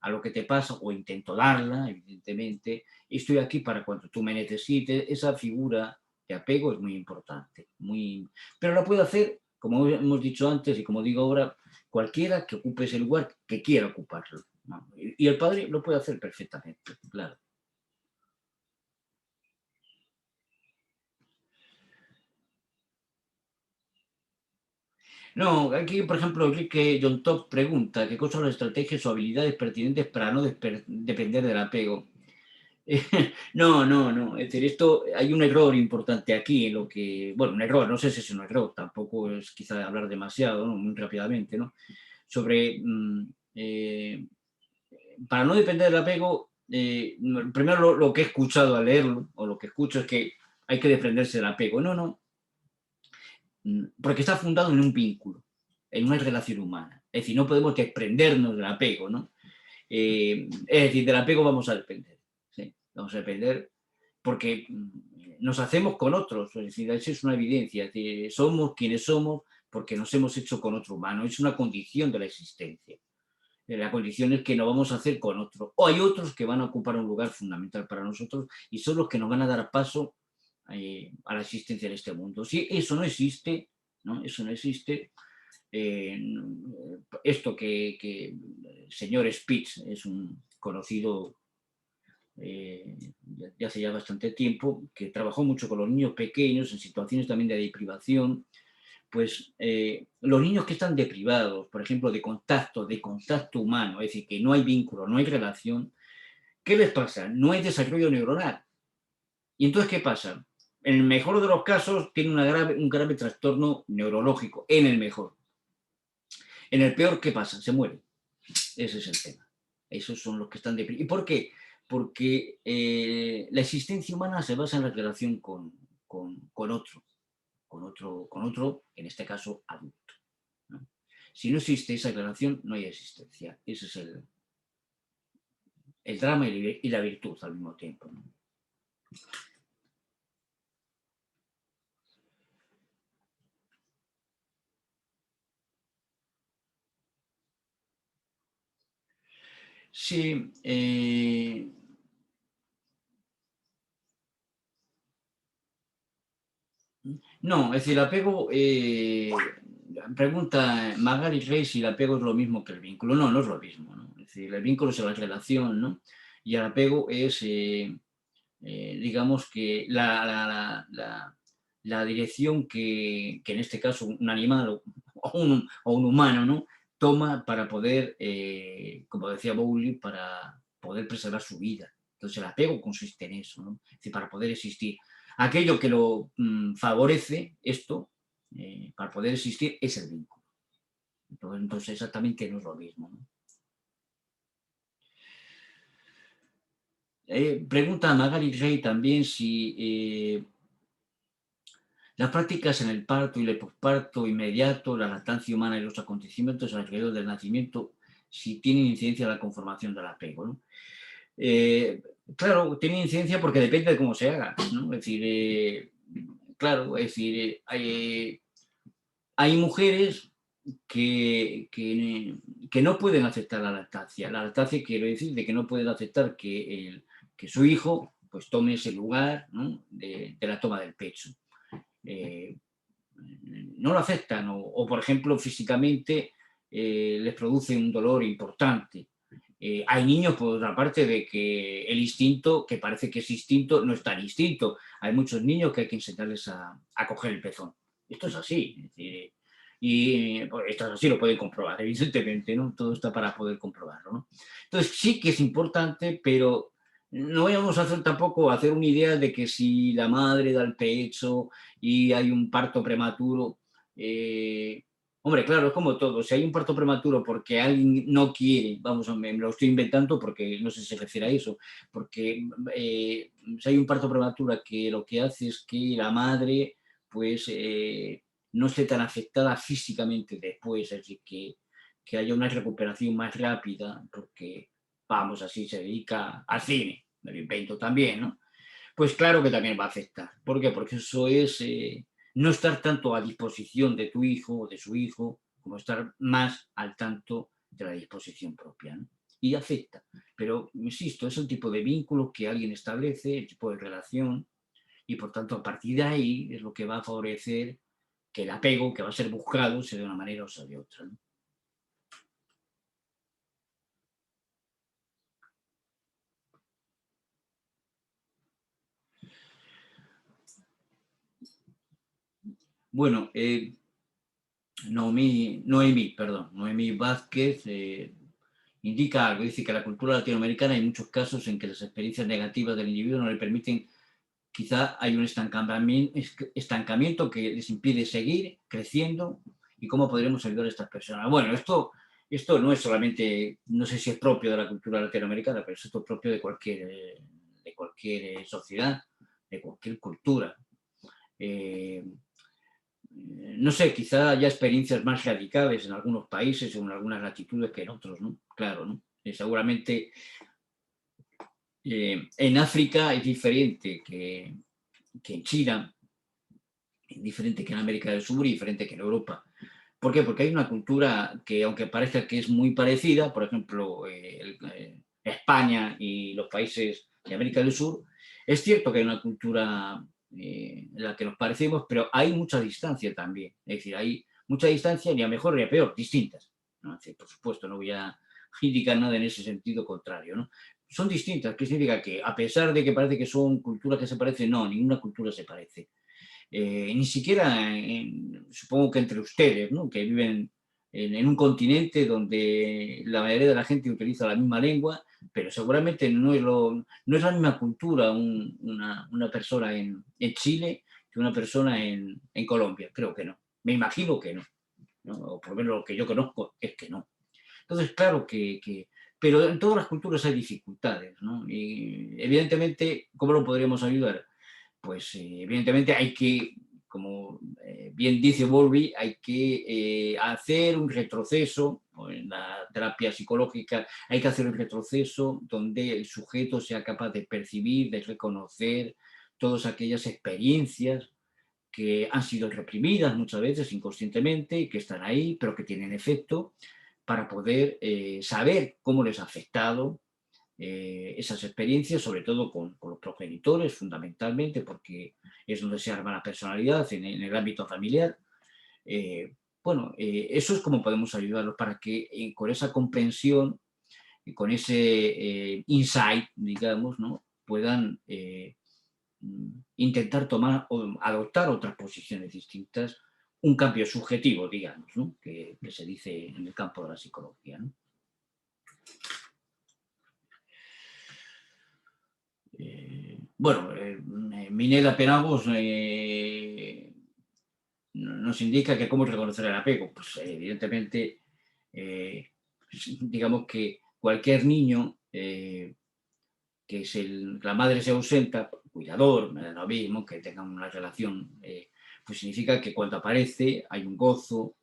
a lo que te pasa o intento darla, evidentemente. Estoy aquí para cuando tú me necesites. Esa figura de apego es muy importante, pero la puede hacer, como hemos dicho antes y como digo ahora, cualquiera que ocupe ese lugar que quiera ocuparlo, ¿no? Y el padre lo puede hacer perfectamente, claro. No, aquí, por ejemplo, Enrique John Top pregunta qué cosas son las estrategias o habilidades pertinentes para no depender del apego. No, no, no. Es decir, esto hay un error importante aquí en lo que, bueno, un error, no sé si es un error, tampoco es quizá hablar demasiado, ¿no? Muy rápidamente, ¿no? Sobre, para no depender del apego, primero lo que he escuchado al leerlo, o lo que escucho es que hay que desprenderse del apego. No, no, porque está fundado en un vínculo, en una relación humana. Es decir, no podemos desprendernos del apego, ¿no? Es decir, del apego vamos a depender, ¿sí? Vamos a depender porque nos hacemos con otros, es decir, eso es una evidencia, es decir, somos quienes somos porque nos hemos hecho con otro humano, es una condición de la existencia. La condición es que nos vamos a hacer con otro. O hay otros que van a ocupar un lugar fundamental para nosotros y son los que nos van a dar paso a la existencia en este mundo. Si eso no existe, ¿no? Eso no existe, eh, esto que el señor Spitz es un conocido de hace ya bastante tiempo, que trabajó mucho con los niños pequeños en situaciones también de deprivación, pues los niños que están deprivados, por ejemplo, de contacto humano, es decir, que no hay vínculo, no hay relación, ¿qué les pasa? No hay desarrollo neuronal. ¿Y entonces qué pasa? En el mejor de los casos tiene un grave trastorno neurológico, en el mejor. En el peor, ¿qué pasa? Se muere. Ese es el tema. Esos son los que están deprimidos. ¿Y por qué? Porque la existencia humana se basa en la relación con otro, en este caso adulto, ¿no? Si no existe esa relación, no hay existencia. Ese es el drama y la virtud al mismo tiempo, ¿no? Sí, no, es decir, el apego, pregunta Magali Rey si el apego es lo mismo que el vínculo. No, no es lo mismo, ¿no? Es decir, el vínculo es la relación, ¿no? Y el apego es, digamos que la dirección que en este caso un animal o un humano, ¿no? Toma para poder, como decía Bowley, para poder preservar su vida. Entonces el apego consiste en eso, ¿no? Es decir, para poder existir. Aquello que lo favorece, esto, para poder existir, es el vínculo. Entonces exactamente no es lo mismo, ¿no? Pregunta a Magali Rey también si las prácticas en el parto y el posparto inmediato, la lactancia humana y los acontecimientos alrededor del nacimiento, si tienen incidencia en la conformación del apego, ¿no? Claro, tiene incidencia porque depende de cómo se haga, ¿no? Es decir, claro, es decir, hay mujeres que no pueden aceptar la lactancia. La lactancia quiere decir de que no pueden aceptar que su hijo pues tome ese lugar, ¿no? de la toma del pecho. Eh, no lo aceptan o, por ejemplo, físicamente les produce un dolor importante. Hay niños, por otra parte, de que el instinto, que parece que es instinto, no es tan instinto. Hay muchos niños que hay que enseñarles a coger el pezón. Esto es así. Es decir, y pues, esto es así, lo pueden comprobar, evidentemente, ¿no? Todo está para poder comprobarlo, ¿no? Entonces, sí que es importante, pero no vamos a hacer tampoco hacer una idea de que si la madre da el pecho y hay un parto prematuro, hombre, claro, es como todo. Si hay un parto prematuro porque alguien no quiere, vamos, me lo estoy inventando porque no sé si se refiere a eso, porque si hay un parto prematuro que lo que hace es que la madre, pues, no esté tan afectada físicamente después, es decir, que haya una recuperación más rápida, porque, vamos, así se dedica al cine, me lo invento también, ¿no? Pues claro que también va a afectar. ¿Por qué? Porque eso es no estar tanto a disposición de tu hijo o de su hijo, como estar más al tanto de la disposición propia, ¿no? Y afecta. Pero, insisto, es el tipo de vínculo que alguien establece, el tipo de relación, y por tanto a partir de ahí es lo que va a favorecer que el apego que va a ser buscado sea de una manera o sea de otra, ¿no? Bueno, Noemí Vázquez indica algo, dice que en la cultura latinoamericana hay muchos casos en que las experiencias negativas del individuo no le permiten, quizá hay un estancamiento que les impide seguir creciendo y cómo podremos ayudar a estas personas. Bueno, esto no es solamente, no sé si es propio de la cultura latinoamericana, pero esto es propio de cualquier sociedad, de cualquier cultura. Eh, no sé, quizá haya experiencias más radicales en algunos países o en algunas latitudes que en otros, ¿no? Claro, ¿no? Seguramente en África es diferente que en China, es diferente que en América del Sur y diferente que en Europa. ¿Por qué? Porque hay una cultura que, aunque parezca que es muy parecida, por ejemplo, España y los países de América del Sur, es cierto que hay una cultura en la que nos parecemos, pero hay mucha distancia también. Es decir, hay mucha distancia, ni a mejor ni a peor, distintas, ¿no? Es decir, por supuesto, no voy a indicar nada en ese sentido contrario, ¿no? Son distintas, ¿qué significa? Que a pesar de que parece que son culturas que se parecen, no, ninguna cultura se parece. Ni siquiera, supongo que entre ustedes, ¿no? Que viven en un continente donde la mayoría de la gente utiliza la misma lengua, pero seguramente no es la misma cultura una persona en Chile que una persona en Colombia, creo que no. Me imagino que no, ¿no? O por lo menos lo que yo conozco es que no. Entonces, claro pero en todas las culturas hay dificultades, ¿no? Y evidentemente, ¿cómo lo podríamos ayudar? Pues evidentemente hay que, como bien dice Bowlby, hay que hacer un retroceso, o en la terapia psicológica hay que hacer un retroceso donde el sujeto sea capaz de percibir, de reconocer todas aquellas experiencias que han sido reprimidas muchas veces inconscientemente y que están ahí, pero que tienen efecto, para poder saber cómo les ha afectado esas experiencias, sobre todo con los progenitores, fundamentalmente, porque es donde se arma la personalidad, en el ámbito familiar. Bueno, eso es como podemos ayudarlos para que con esa comprensión y con ese insight, digamos, ¿no? Puedan intentar tomar o adoptar otras posiciones distintas, un cambio subjetivo, digamos, ¿no? que se dice en el campo de la psicología, ¿no? Bueno, Minela Penagos nos indica que cómo reconocer el apego. Pues evidentemente, digamos que cualquier niño que la madre se ausenta, cuidador, me da lo mismo, que tengan una relación, pues significa que cuando aparece hay un gozo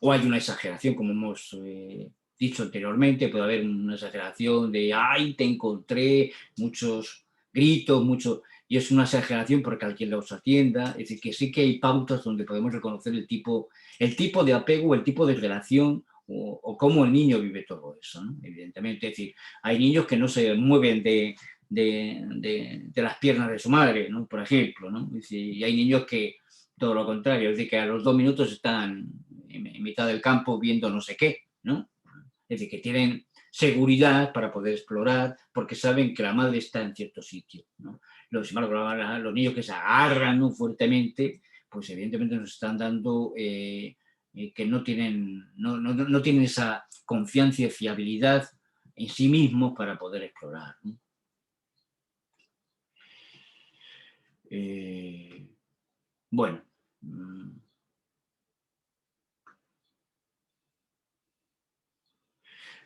o hay una exageración, como hemos dicho anteriormente, puede haber una exageración de ¡ay, te encontré! Muchos gritos, y es una exageración porque alguien los atienda, es decir, que sí que hay pautas donde podemos reconocer el tipo de apego, el tipo de relación o cómo el niño vive todo eso, ¿no? Evidentemente, es decir, hay niños que no se mueven de las piernas de su madre, ¿no? Por ejemplo, ¿no? Es decir, y hay niños que todo lo contrario, es decir, que a los 2 minutos están en mitad del campo viendo no sé qué, ¿no? Es decir, que tienen seguridad para poder explorar porque saben que la madre está en cierto sitio, ¿no? Los niños que se agarran, ¿no?, fuertemente, pues evidentemente nos están dando que no tienen esa confianza y fiabilidad en sí mismos para poder explorar, ¿no? Bueno,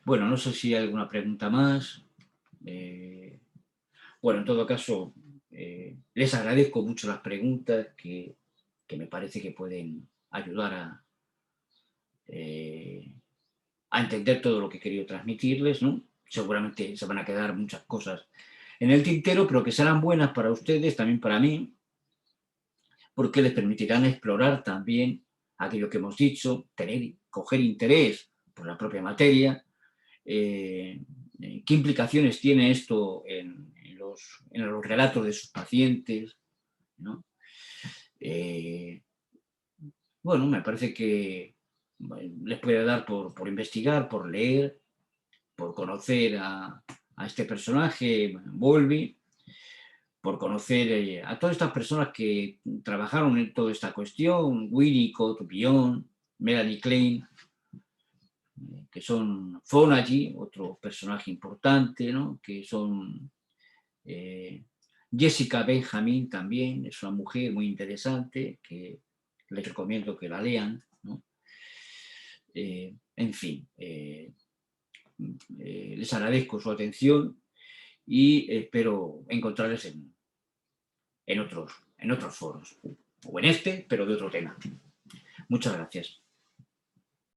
bueno, no sé si hay alguna pregunta más. Bueno, en todo caso, les agradezco mucho las preguntas que me parece que pueden ayudar a entender todo lo que he querido transmitirles, ¿no? Seguramente se van a quedar muchas cosas en el tintero, pero que serán buenas para ustedes, también para mí, porque les permitirán explorar también aquello que hemos dicho, coger interés por la propia materia, qué implicaciones tiene esto en los relatos de sus pacientes, ¿no? Bueno, me parece que les puede dar por investigar, por leer, por conocer a este personaje, Bowlby, por conocer a todas estas personas que trabajaron en toda esta cuestión, Winnicott, Bion, Melanie Klein, que son Fonagy, otro personaje importante, ¿no? Que son Jessica Benjamin también, es una mujer muy interesante que les recomiendo que la lean, ¿no? En fin, les agradezco su atención y espero encontrarles en otros foros, o en este, pero de otro tema. Muchas gracias.